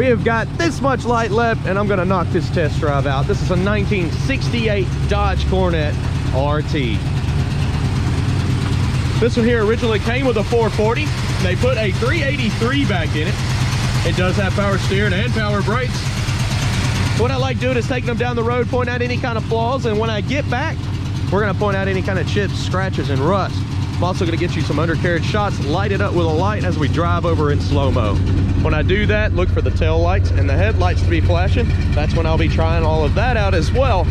We have got this much light left, and I'm gonna knock this test drive out. This is a 1968 Dodge Coronet RT. This one here originally came with a 440. They put a 383 back in it. It does have power steering and power brakes. What I like doing is taking them down the road, point out any kind of flaws, and when I get back, we're gonna point out any kind of chips, scratches, and rust. I'm also gonna get you some undercarriage shots, light it up with a light as we drive over in slow-mo. When I do that, look for the tail lights and the headlights to be flashing. That's when I'll be trying all of that out as well.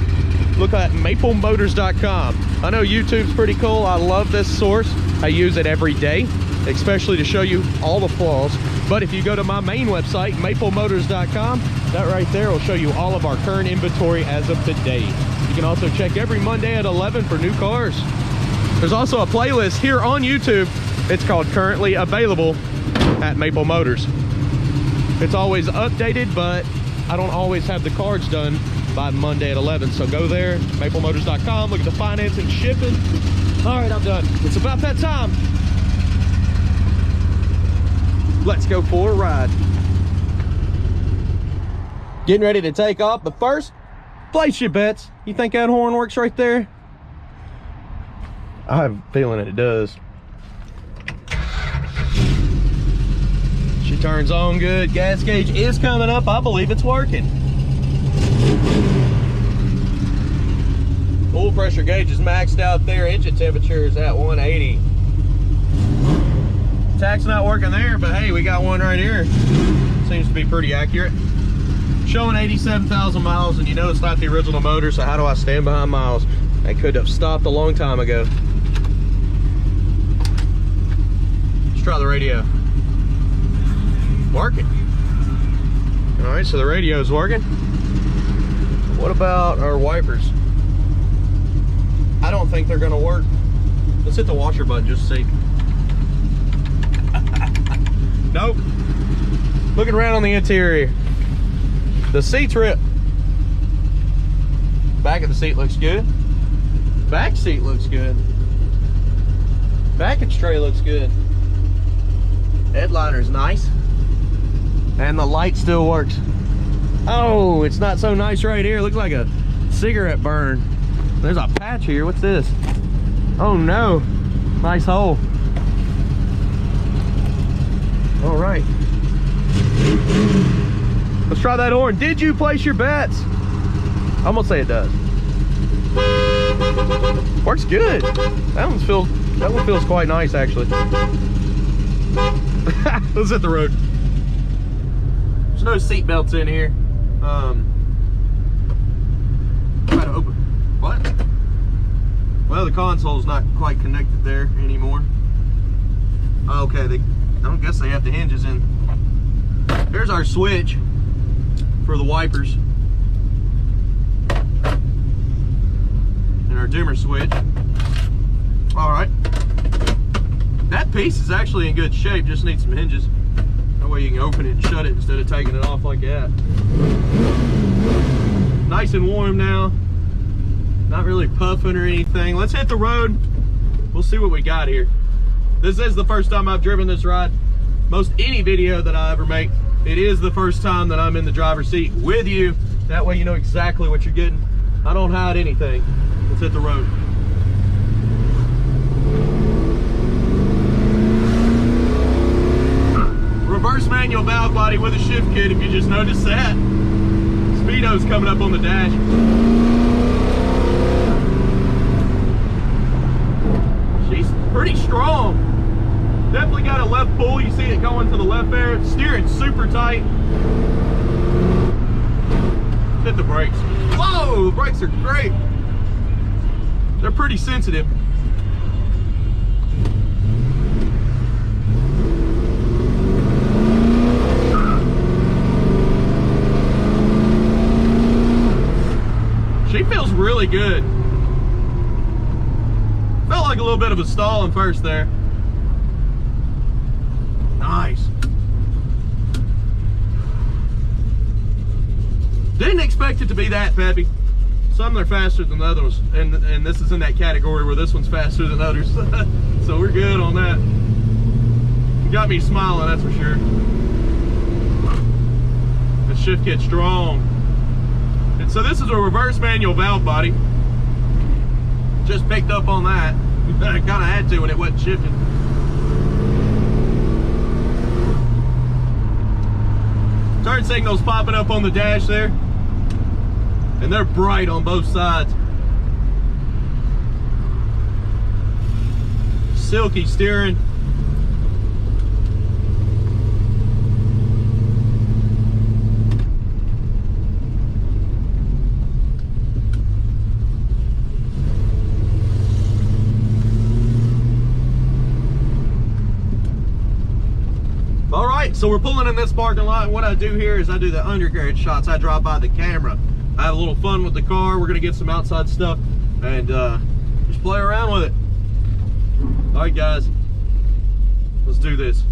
Look at maplemotors.com. I know YouTube's pretty cool. I love this source. I use it every day, especially to show you all the flaws. But if you go to my main website, maplemotors.com, that right there will show you all of our current inventory as of today. You can also check every Monday at 11 for new cars. There's also a playlist here on YouTube. It's called Currently Available at Maple Motors. It's always updated, but I don't always have the cards done by Monday at 11. So go there, maplemotors.com, look at the finance and shipping. All right, I'm done. It's about that time. Let's go for a ride. Getting ready to take off, but first, place your bets. You think that horn works right there? I have a feeling that it does. She turns on good. Gas gauge is coming up. I believe it's working. Oil pressure gauge is maxed out there. Engine temperature is at 180. Tach's not working there, but hey, we got one right here. Seems to be pretty accurate. Showing 87,000 miles, and you know it's not the original motor, so how do I stand behind miles? I could have stopped a long time ago. Let's try the radio. Working. All right, so the radio is working. What about our wipers? I don't think they're gonna work. Let's hit the washer button just to see. Nope. Looking around on the interior. The seat's ripped. Back of the seat looks good. Back seat looks good. Package tray looks good. Headliner's nice. And the light still works. Oh, it's not so nice right here. Looks like a cigarette burn. There's a patch here. What's this? Oh no. Nice hole. All right. Let's try that horn. Did you place your bets? I'm gonna say it does. Works good. That one feels quite nice actually. Let's hit the road. There's no seat belts in here. Try to open. What? Well, the console's not quite connected there anymore. Okay, I don't guess they have the hinges in. There's our switch for the wipers. And our dimmer switch. All right. That piece is actually in good shape, just needs some hinges. That way you can open it and shut it instead of taking it off like that. Nice and warm now. Not really puffing or anything. Let's hit the road. We'll see what we got here. This is the first time I've driven this ride. Most any video that I ever make, it is the first time that I'm in the driver's seat with you. That way you know exactly what you're getting. I don't hide anything. Let's hit the road. Reverse manual valve body with a shift kit, if you just noticed that. Speedo's coming up on the dash. She's pretty strong. Definitely got a left pull. You see it going to the left there. Steering super tight. Hit the brakes. Whoa, the brakes are great. They're pretty sensitive. She feels really good. Felt like a little bit of a stall in first there. Nice. Didn't expect it to be that peppy. Some are faster than others, and this is in that category where this one's faster than others. So we're good on that. Got me smiling, that's for sure. shift kit strong. And so this is a reverse manual valve body. Just picked up on that. I kind of had to when it wasn't shifting. Turn signals popping up on the dash there. And they're bright on both sides. Silky steering. All right, so we're pulling in this parking lot. What I do here is I do the undercarriage shots. I drive by the camera. I have a little fun with the car. We're gonna get some outside stuff and just play around with it. All right, guys, let's do this.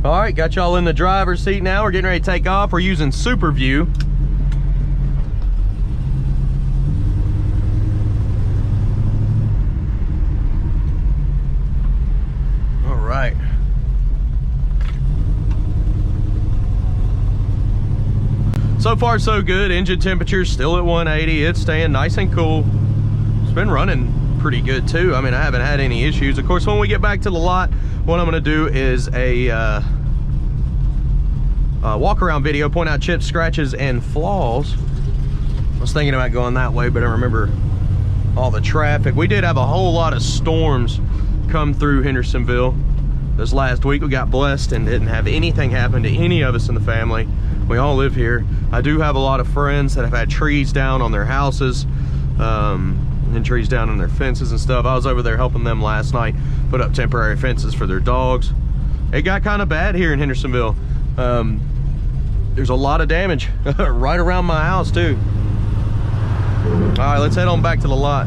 All right, got y'all in the driver's seat now. We're getting ready to take off. We're using Super View. All right. So far so good. Engine temperature still at 180. It's staying nice and cool. It's been running pretty good too. I mean, I haven't had any issues. Of course, when we get back to the lot, what I'm going to do is a walk around video, point out chips, scratches, and flaws. I was thinking about going that way, but I remember all the traffic. We did have a whole lot of storms come through Hendersonville this last week. We got blessed and didn't have anything happen to any of us in the family. We all live here. I do have a lot of friends that have had trees down on their houses, and trees down on their fences and stuff. I was over there helping them last night put up temporary fences for their dogs. It got kind of bad here in Hendersonville. There's a lot of damage right around my house too. All right, let's head on back to the lot.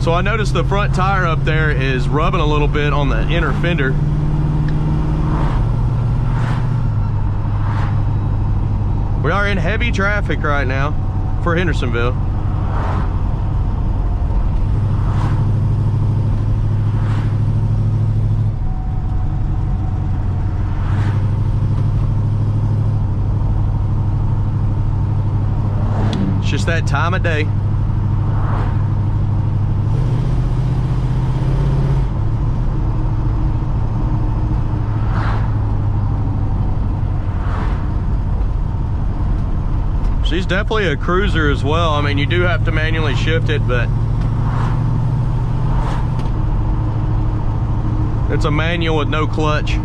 So I noticed the front tire up there is rubbing a little bit on the inner fender. We are in heavy traffic right now for Hendersonville. It's just that time of day. She's definitely a cruiser as well. I mean, you do have to manually shift it, but It's a manual with no clutch.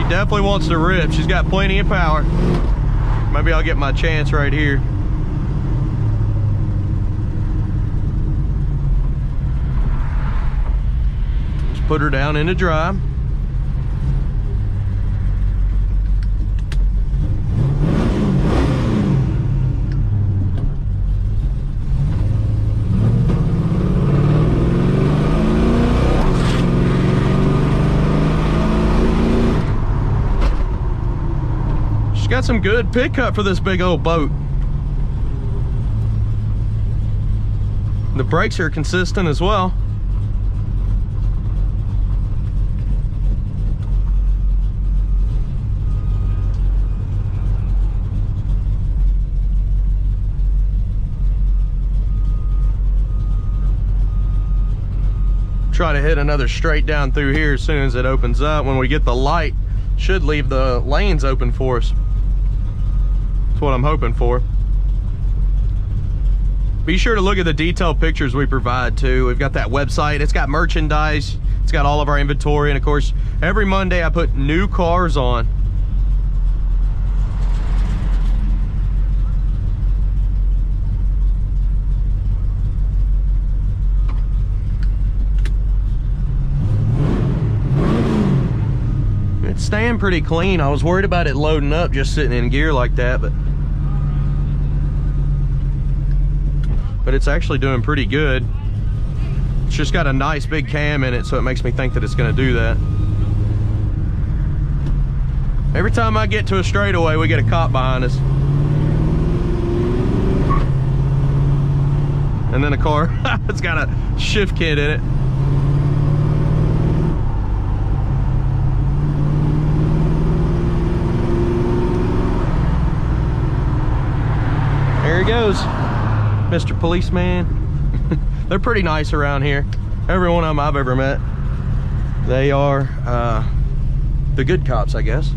Definitely wants to rip. She's got plenty of power. Maybe I'll get my chance right here. Just put her down into drive. Got some good pickup for this big old boat. The brakes are consistent as well. Try to hit another straight down through here as soon as it opens up. When we get the light, should leave the lanes open for us. That's what I'm hoping for. Be sure to look at the detailed pictures we provide too. We've got that website. It's got merchandise. It's got all of our inventory. And of course, every Monday I put new cars on. It's staying pretty clean. I was worried about it loading up just sitting in gear like that, but it's actually doing pretty good. It's just got a nice big cam in it, so it makes me think that it's going to do that. Every time I get to a straightaway, we get a cop behind us. And then a car, it's got a shift kit in it. There he goes, Mr. Policeman. They're pretty nice around here. Every one of them I've ever met. They are the good cops, I guess.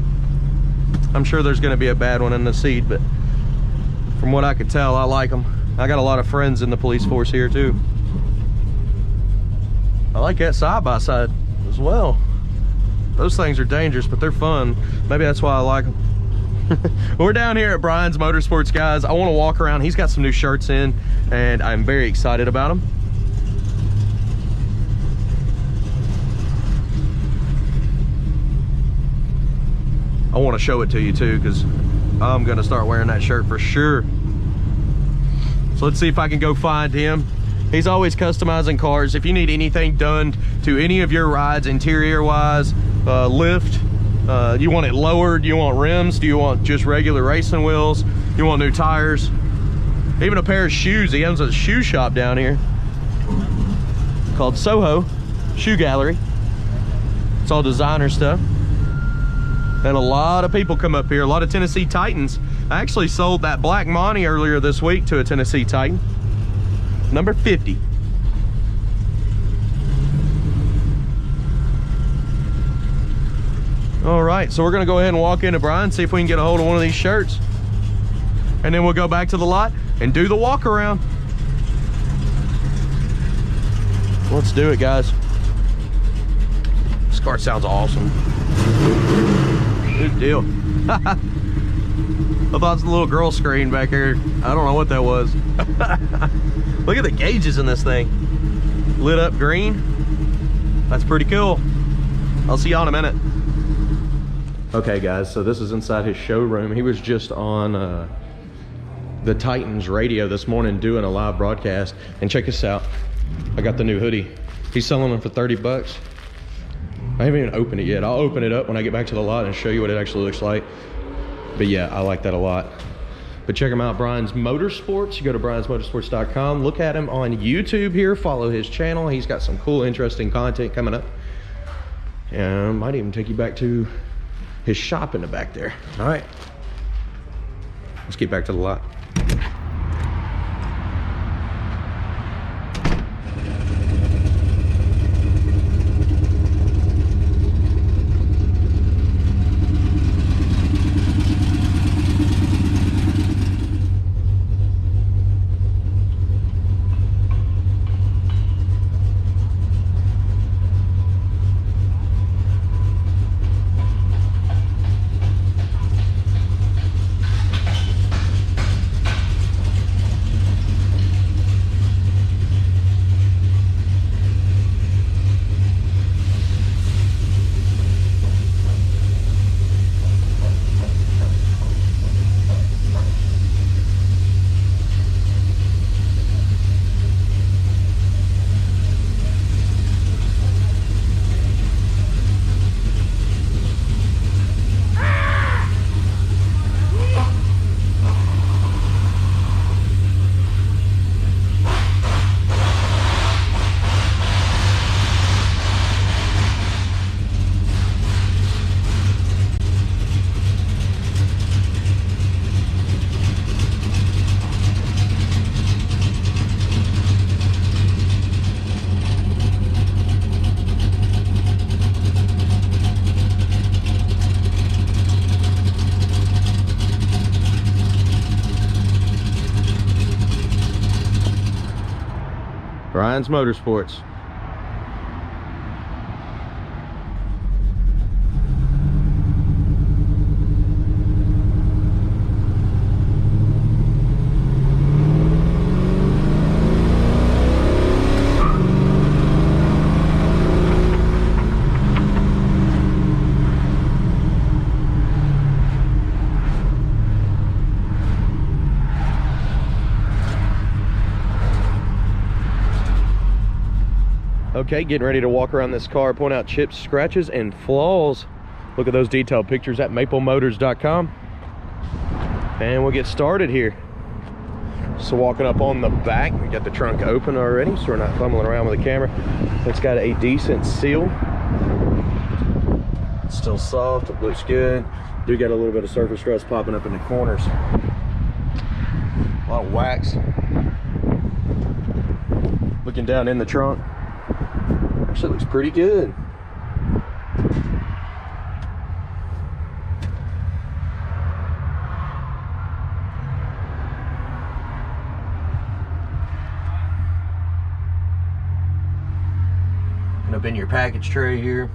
I'm sure there's gonna be a bad one in the seat, but from what I could tell, I like them. I got a lot of friends in the police force here too. I like that side-by-side as well. Those things are dangerous, but they're fun. Maybe that's why I like them. We're down here at Brian's Motorsports, guys. I want to walk around. He's got some new shirts in, and I'm very excited about them. I want to show it to you too, because I'm going to start wearing that shirt for sure. So let's see if I can go find him. He's always customizing cars. If you need anything done to any of your rides, interior-wise, lift, you want it lowered, you want rims, do you want just regular racing wheels, you want new tires, even a pair of shoes. He owns a shoe shop down here called Soho Shoe Gallery. It's all designer stuff. And a lot of people come up here, a lot of Tennessee Titans. I actually sold that black Monty earlier this week to a Tennessee Titan, number 50. All right, so we're gonna go ahead and walk into Brian, see if we can get a hold of one of these shirts. And then we'll go back to the lot and do the walk around. Let's do it, guys. This car sounds awesome. Good deal. I thought it was a little girl screen back here. I don't know what that was. Look at the gauges in this thing. Lit up green. That's pretty cool. I'll see y'all in a minute. Okay guys, so this is inside his showroom. He was just on the Titans radio this morning doing a live broadcast. And check this out. I got the new hoodie. He's selling them for 30 bucks. I haven't even opened it yet. I'll open it up when I get back to the lot and show you what it actually looks like. But yeah, I like that a lot. But check him out, Brian's Motorsports. You go to briansmotorsports.com. Look at him on YouTube here. Follow his channel. He's got some cool, interesting content coming up. And might even take you back to his shop in the back there. All right. Let's get back to the lot. Brian's Motorsports. Okay, getting ready to walk around this car, point out chips, scratches, and flaws. Look at those detailed pictures at maplemotors.com. And we'll get started here. So walking up on the back, we got the trunk open already, so we're not fumbling around with the camera. It's got a decent seal. It's still soft, it looks good. Do got a little bit of surface rust popping up in the corners. A lot of wax. Looking down in the trunk, actually looks pretty good. And up in your package tray here.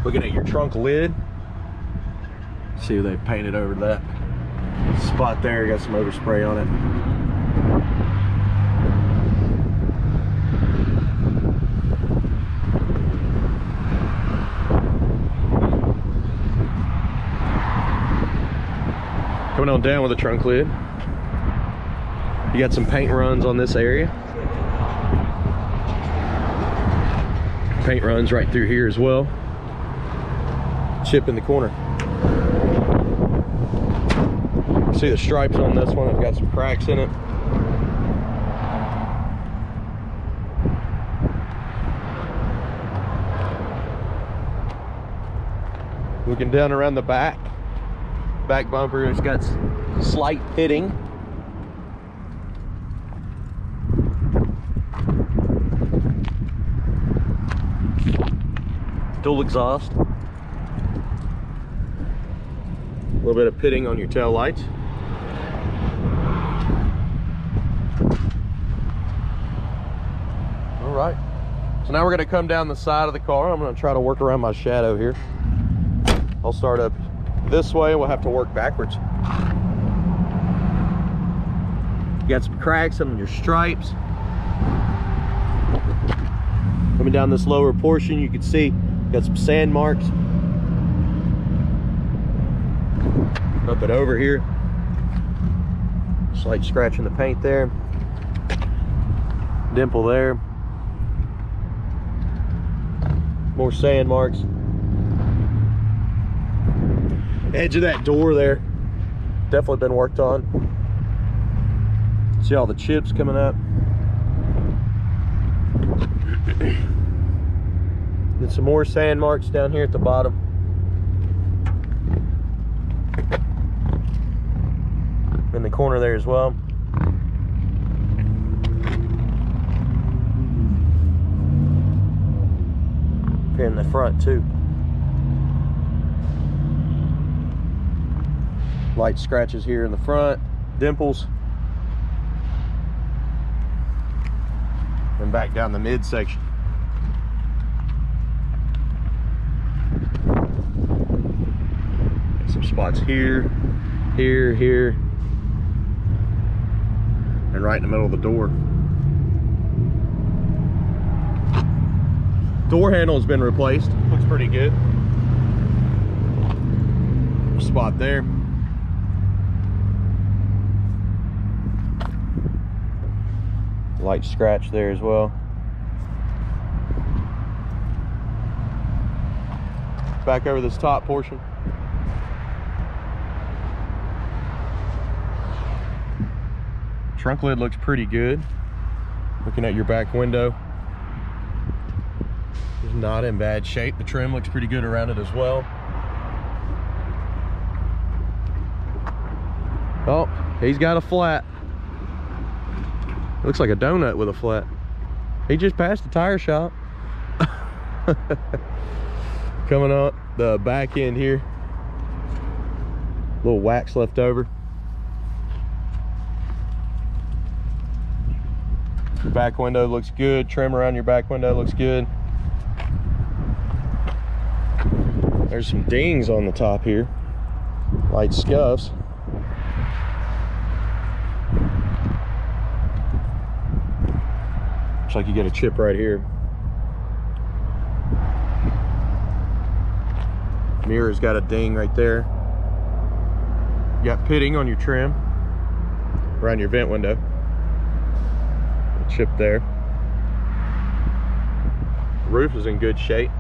Looking at your trunk lid, see if they've painted over that spot there. Got some overspray on it. Coming on down with the trunk lid, you got some paint runs on this area. Paint runs right through here as well. Chip in the corner. See the stripes on this one, I've got some cracks in it. Looking down around the back bumper, it's got slight pitting. Dual exhaust. A little bit of pitting on your tail lights. All right, so now we're going to come down the side of the car. I'm going to try to work around my shadow here. I'll start up this way. We'll have to work backwards. You got some cracks on your stripes. Coming down this lower portion, you can see got some sand marks. Up and over here. Slight scratch in the paint there. Dimple there. More sand marks. Edge of that door there, definitely been worked on. See all the chips coming up. Get some more sand marks down here at the bottom. In the corner there as well. Here in the front too. Light scratches here in the front, dimples. And back down the midsection. Some spots here, here, and right in the middle of the door. Door handle has been replaced. Looks pretty good. Spot there. Light scratch there as well. Back over this top portion. Trunk lid looks pretty good. Looking at your back window, it's not in bad shape. The trim looks pretty good around it as well. Oh, he's got a flat. Looks like a donut with a flat. He just passed the tire shop. Coming out the back end here. Little wax left over. Your back window looks good. Trim around your back window looks good. There's some dings on the top here. Light scuffs. Looks like you get a chip right here. Mirror's got a ding right there. You got pitting on your trim around your vent window. A chip there. Roof is in good shape.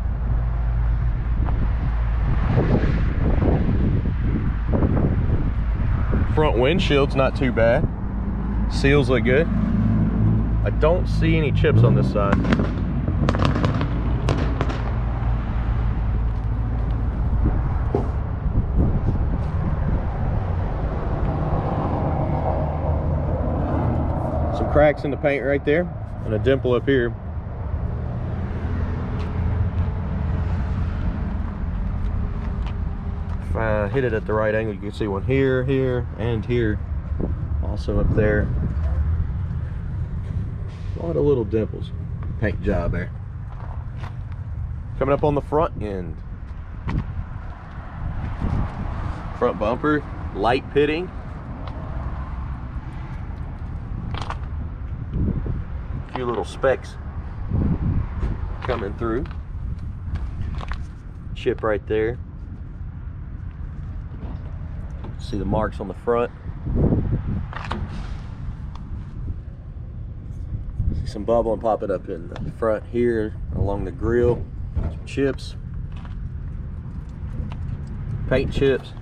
Front windshield's not too bad. Seals look good. I don't see any chips on this side. Some cracks in the paint right there and a dimple up here. If I hit it at the right angle, you can see one here, here, and here. Also up there. A lot of little dimples. Paint job there. Coming up on the front end. Front bumper, light pitting. A few little specks coming through. Chip right there. See the marks on the front. See some bubbling popping up in the front here along the grill. Some chips. Paint chips.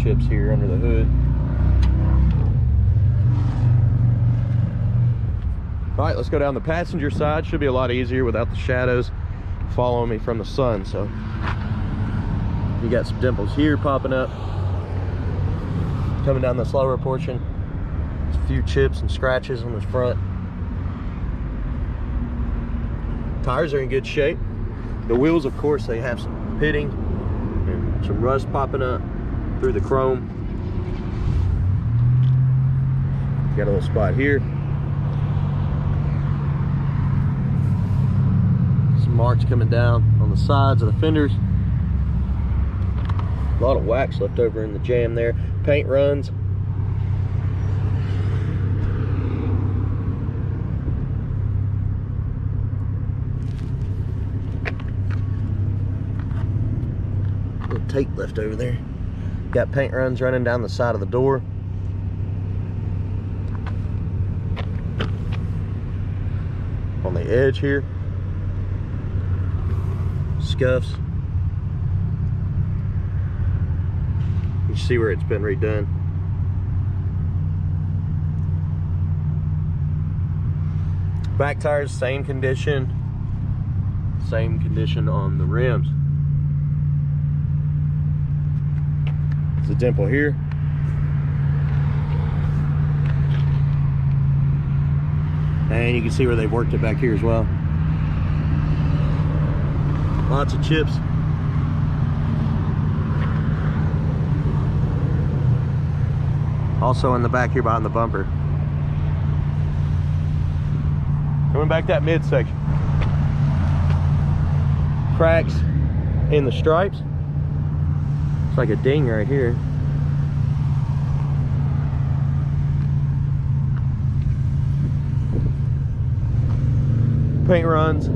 Chips here under the hood. All right, let's go down the passenger side. Should be a lot easier without the shadows following me from the sun. So you got some dimples here popping up. Coming down this lower portion, there's a few chips and scratches on the front. Tires are in good shape. The wheels, of course, they have some pitting and some rust popping up through the chrome. Got a little spot here. Marks coming down on the sides of the fenders. A lot of wax left over in the jam there. Paint runs. Little tape left over there. Got paint runs running down the side of the door. On the edge here. Scuffs. You see where it's been redone. Back tires, same condition. Same condition on the rims. There's a dimple here. And you can see where they've worked it back here as well. Lots of chips. Also in the back here behind the bumper. Coming back that midsection. Cracks in the stripes. It's like a ding right here. Paint runs.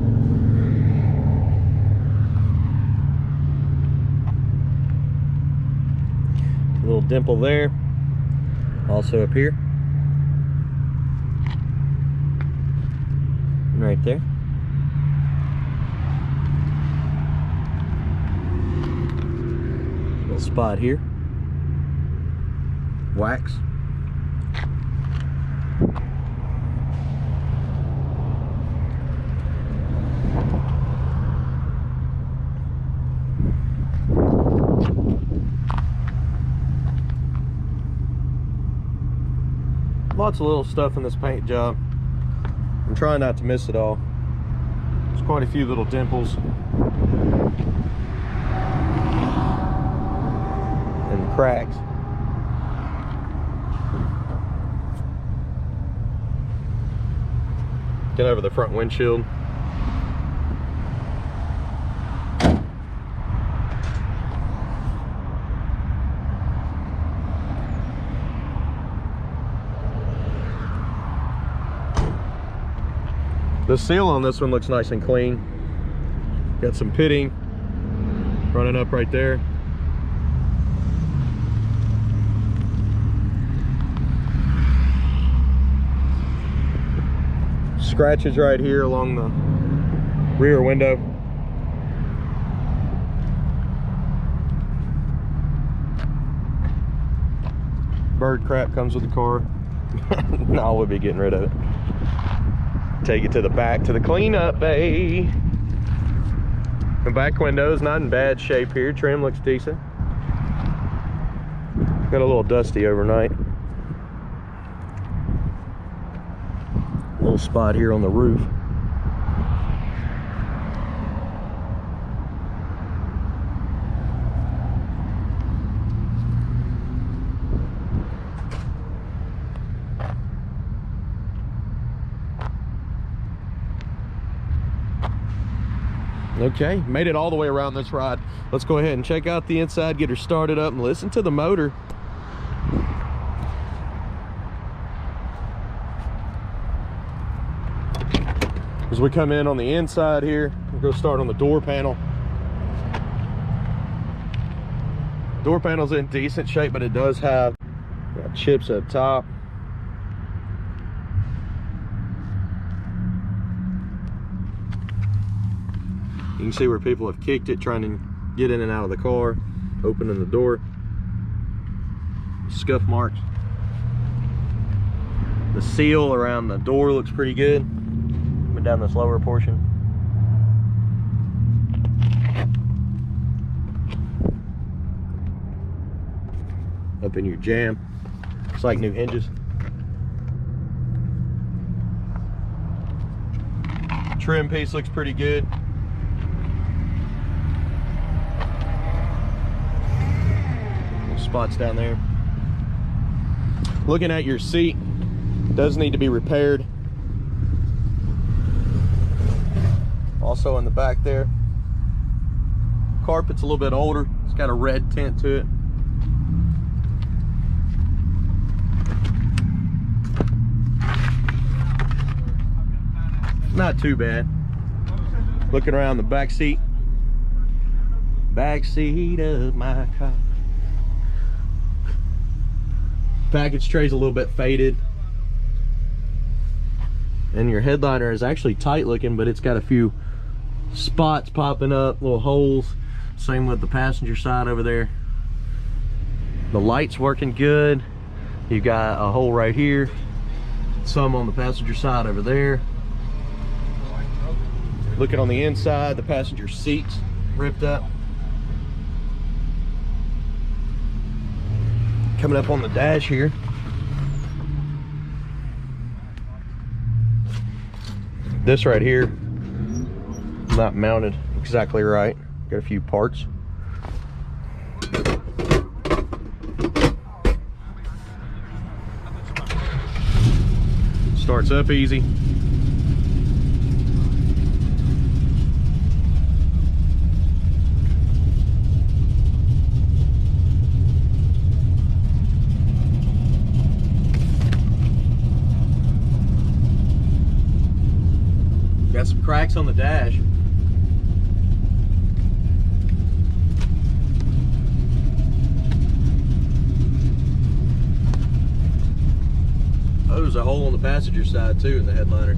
A little dimple there. Also up here. And right there. Little spot here. Wax. Lots of little stuff in this paint job. I'm trying not to miss it all. There's quite a few little dimples and cracks. Get over the front windshield. The seal on this one looks nice and clean. Got some pitting running up right there. Scratches right here along the rear window. Bird crap comes with the car. No, we'll be getting rid of it. Take it to the back to the cleanup bay. The back window's not in bad shape here. Trim looks decent. Got a little dusty overnight. Little spot here on the roof. Okay, made it all the way around this ride. Let's go ahead and check out the inside, get her started up, and listen to the motor. As we come in on the inside here, we'll go start on the door panel. Door panel's in decent shape, but it does have chips up top. You can see where people have kicked it trying to get in and out of the car, opening the door. Scuff marks. The seal around the door looks pretty good. Coming down this lower portion. Up in your jam. It's like new hinges. Trim piece looks pretty good. Spots down there. Looking at your seat, does need to be repaired. Also in the back there, carpet's a little bit older. It's got a red tint to it. Not too bad. Looking around the back seat of my car. Package tray's a little bit faded, and your headliner is actually tight looking, but it's got a few spots popping up, little holes. Same with the passenger side over there. The light's working good. You got a hole right here, some on the passenger side over there. Looking on the inside, the passenger seats ripped up. Coming up on the dash here, this right here, not mounted exactly right. Got a few parts. Starts up easy. Got some cracks on the dash. Oh, there's a hole on the passenger side too in the headliner.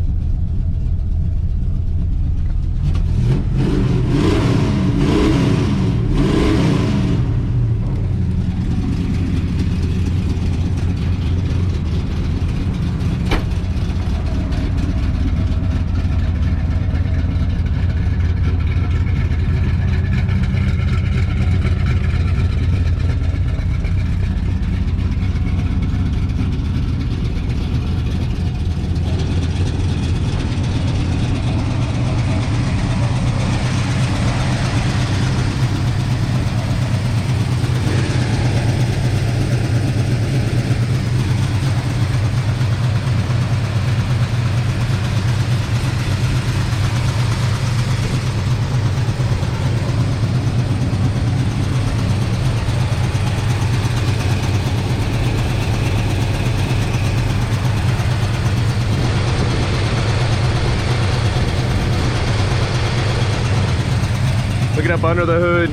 Looking up under the hood,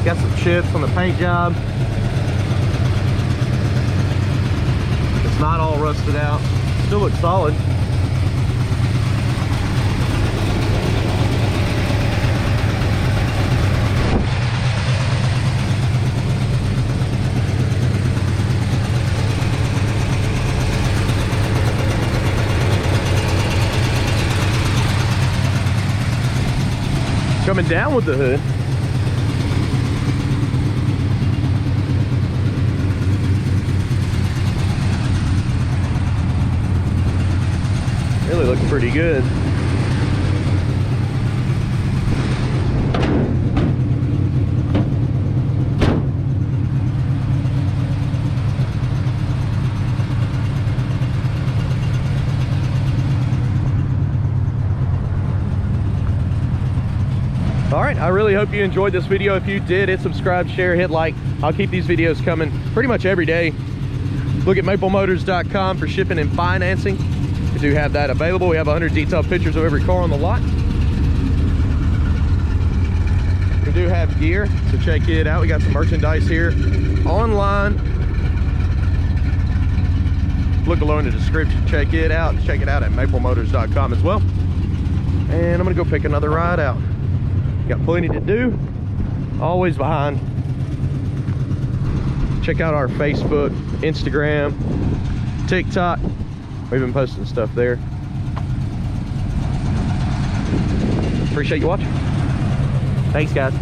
got some chips on the paint job. It's not all rusted out, still looks solid. Coming down with the hood, really looking pretty good. All right, I really hope you enjoyed this video. If you did, hit subscribe, share, hit like. I'll keep these videos coming pretty much every day. Look at maplemotors.com for shipping and financing. We do have that available. We have 100 detailed pictures of every car on the lot. We do have gear, so check it out. We got some merchandise here online. Look below in the description. Check it out. Check it out at maplemotors.com as well. And I'm gonna go pick another ride out. Got plenty to do, always behind. Check out our Facebook, Instagram, TikTok. We've been posting stuff there. Appreciate you watching. Thanks, guys.